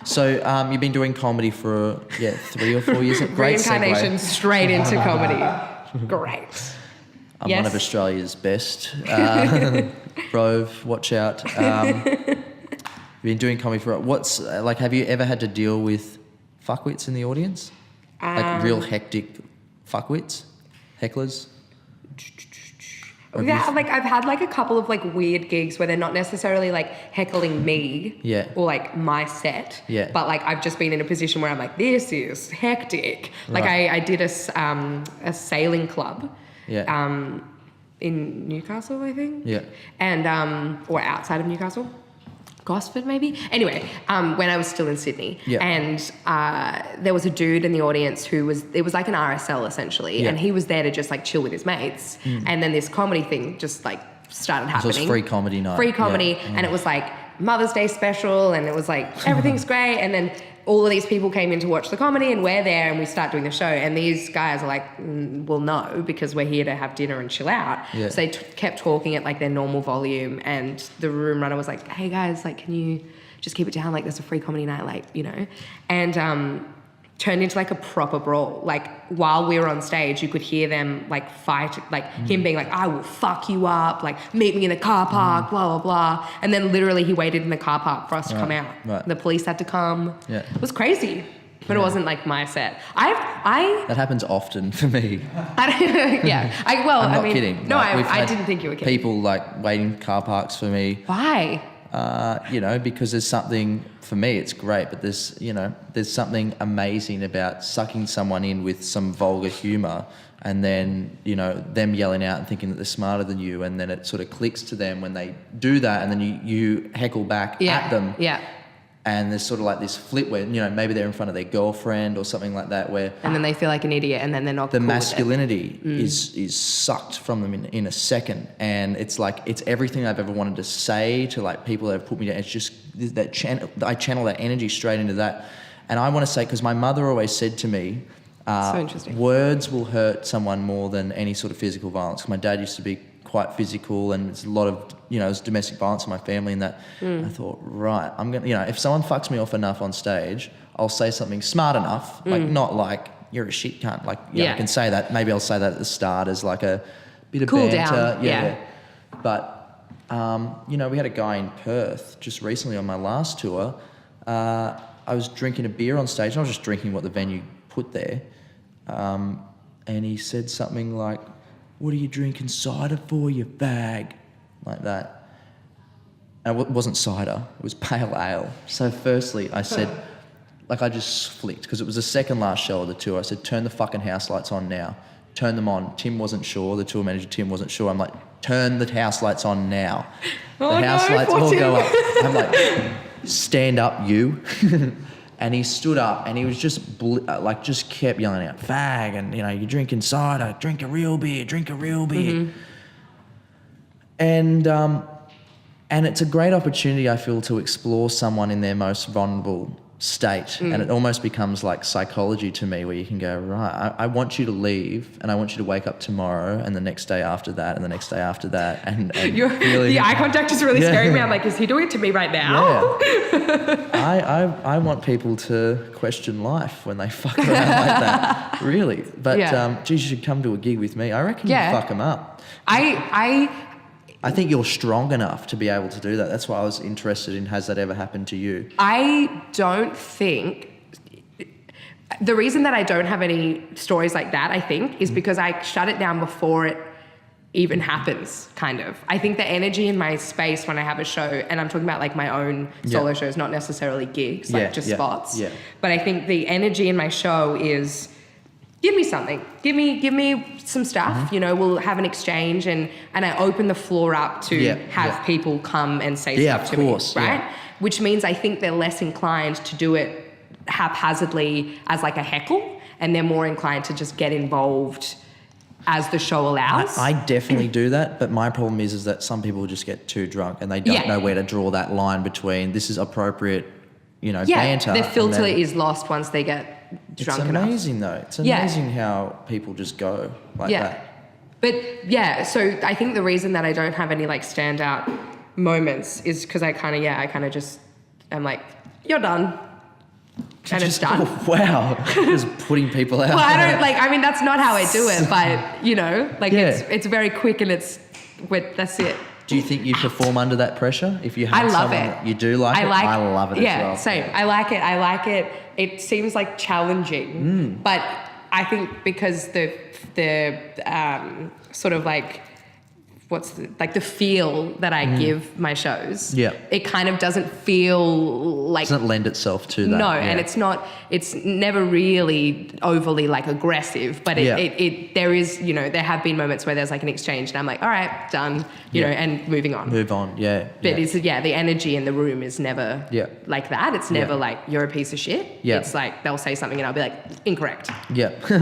So you've been doing comedy for 3 or 4 years. Great Reincarnation segue. straight into comedy. Great. I'm Yes. one of Australia's best. Rove, watch out. You've been doing comedy for what's like? Have you ever had to deal with fuckwits in the audience? Like real hectic fuckwits, hecklers. Yeah, like I've had like a couple of like weird gigs where they're not necessarily like heckling me or like my set, but like I've just been in a position where I'm like, this is hectic. Like I did a sailing club in Newcastle, I think. Yeah. And or outside of Newcastle. Gosford maybe? Anyway, when I was still in Sydney. And there was a dude in the audience it was like an RSL essentially, and he was there to just like chill with his mates. And then this comedy thing just like started happening. So it was free comedy night. Free comedy, and it was like Mother's Day special, and it was like everything's great, and then all of these people came in to watch the comedy, and we're there and we start doing the show, and these guys are like, well, no, because we're here to have dinner and chill out. So they kept talking at like their normal volume, and the room runner was like, hey guys, like, can you just keep it down? Like, there's a free comedy night, like, you know, and turned into like a proper brawl. Like while we were on stage, you could hear them like fight, like him being like, I will fuck you up, like meet me in the car park, blah, blah, blah. And then literally he waited in the car park for us to come out. The police had to come. It was crazy, but it wasn't like my set. That happens often for me. I'm not kidding. No, like, I didn't think you were kidding. People like waiting car parks for me. Why? Because there's something, for me it's great, but there's something amazing about sucking someone in with some vulgar humour and then, them yelling out and thinking that they're smarter than you, and then it sort of clicks to them when they do that, and then you heckle back at them. Yeah. And there's sort of like this flip where, maybe they're in front of their girlfriend or something like that where... And then they feel like an idiot, and then they're not the cool masculinity is sucked from them in a second. And it's like, it's everything I've ever wanted to say to like people that have put me down. It's just that I channel that energy straight into that. And I want to say, because my mother always said to me, so interesting. Words will hurt someone more than any sort of physical violence. My dad used to be quite physical, and it's a lot of, there's domestic violence in my family and that. I thought, right, I'm going to, if someone fucks me off enough on stage, I'll say something smart enough, like not like, you're a shit cunt, like, I can say that. Maybe I'll say that at the start as like a bit of cool banter. Down. But, we had a guy in Perth just recently on my last tour. I was drinking a beer on stage, and I was just drinking what the venue put there. And he said something like, what are you drinking cider for, you fag? Like that. And it wasn't cider, it was pale ale. So firstly, I said, I just flicked, because it was the second last show of the tour. I said, turn the fucking house lights on now. Turn them on. Tim wasn't sure, the tour manager Tim wasn't sure. I'm like, turn the house lights on now. The house lights all go up. I'm like, stand up, you. And he stood up and he was just just kept yelling out, fag, and you're drinking cider, drink a real beer. And it's a great opportunity, I feel, to explore someone in their most vulnerable state. And it almost becomes like psychology to me, where you can go, right, I want you to leave, and I want you to wake up tomorrow and the next day after that and the next day after that. And the eye contact is really scaring me. I'm like, is he doing it to me right now? Yeah. I want people to question life when they fuck around like that, really. But geez, you should come to a gig with me. I reckon you fuck them up. I think you're strong enough to be able to do that. That's why I was interested in, has that ever happened to you? I don't think... The reason that I don't have any stories like that, I think, is because I shut it down before it even happens, kind of. I think the energy in my space when I have a show, and I'm talking about like my own solo shows, not necessarily gigs, just spots. Yeah. But I think the energy in my show is... Give me something. Give me some stuff. We'll have an exchange, and I open the floor up to have people come and say stuff to me, right? Yeah. Which means I think they're less inclined to do it haphazardly as like a heckle, and they're more inclined to just get involved as the show allows. I definitely do that, but my problem is that some people just get too drunk and they don't know where to draw that line between this is appropriate, banter. Their filter is lost once they get drunk enough. It's amazing though. It's amazing how people just go like that. But so I think the reason that I don't have any like standout moments is because I kind of just, I'm like, you're done. and it's done. Oh, wow. Just putting people out. Well, I mean, that's not how I do it, but you know, like it's very quick and that's it. Do you think you perform under that pressure? If you have someone that you do like it? I love it as well. Yeah, same. I like it. It seems like challenging, but I think because the sort of like the feel that I give my shows, it kind of doesn't feel like... It doesn't lend itself to that. No, and it's never really overly like aggressive, but there is, you know, there have been moments where there's like an exchange and I'm like, all right, done, you know, and moving on. Move on, yeah. But the energy in the room is never like that. It's never like, you're a piece of shit. Yeah. It's like, they'll say something and I'll be like, incorrect. Yeah.